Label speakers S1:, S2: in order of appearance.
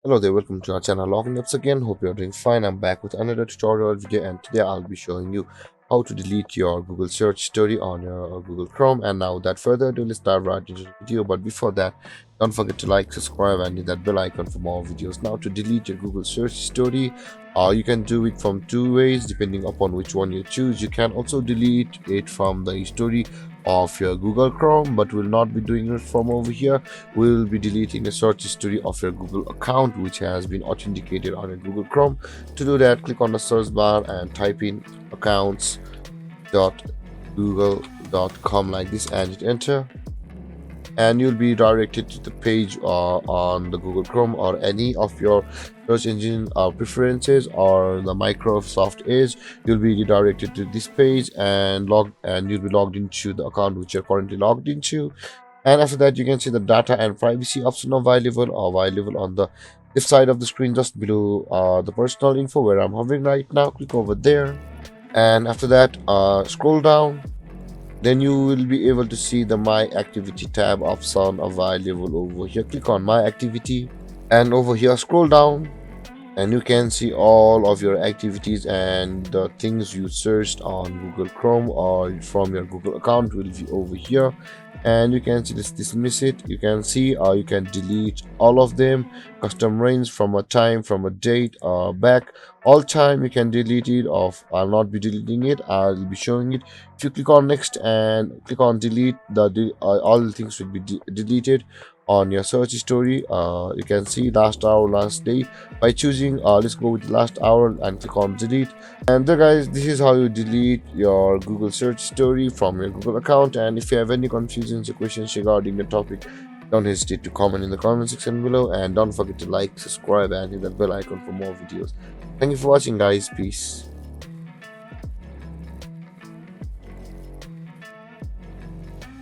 S1: Hello there, welcome to our channel Logging Ups again. Hope you're doing fine. I'm back with another tutorial video, and today I'll be showing you how to delete your Google search story on your Google Chrome. And now without further ado, let's dive right into the video. But before that, don't forget to like, subscribe, and hit that bell icon for more videos. Now, to delete your Google search story, you can do it from two ways depending upon which one you choose. You can also delete it from the history of your Google Chrome, but we'll not be doing it from over here. We'll be deleting the search history of your Google account which has been authenticated on your Google Chrome. To do that, click on the search bar and type in accounts.google.com like this and hit enter, and you'll be directed to the page on the Google Chrome or any of your search engine preferences or the Microsoft Edge. You'll be redirected to this page and you'll be logged into the account which you're currently logged into. And after that, you can see the data and privacy option available on the left side of the screen just below the personal info where I'm hovering right now. Click over there, and after that, scroll down. Then you will be able to see the My Activity tab option available over here. Click on My Activity, and over here scroll down, and you can see all of your activities and the things you searched on Google Chrome or from your Google account will be over here. And you can see this dismiss it. You can see you can delete all of them. Custom range from a time, from a date back, all time you can delete it. Of I'll not be deleting it, I'll be showing it. If you click on next and click on delete, all the things will be deleted on your search history. You can see last hour, last day. By choosing let's go with the last hour and click on delete. And there guys, this is how you delete your Google search story from your Google account. And if you have any confusions or questions regarding the topic, don't hesitate to comment in the comment section below, and don't forget to like, subscribe, and hit that bell icon for more videos. Thank you for watching guys. Peace.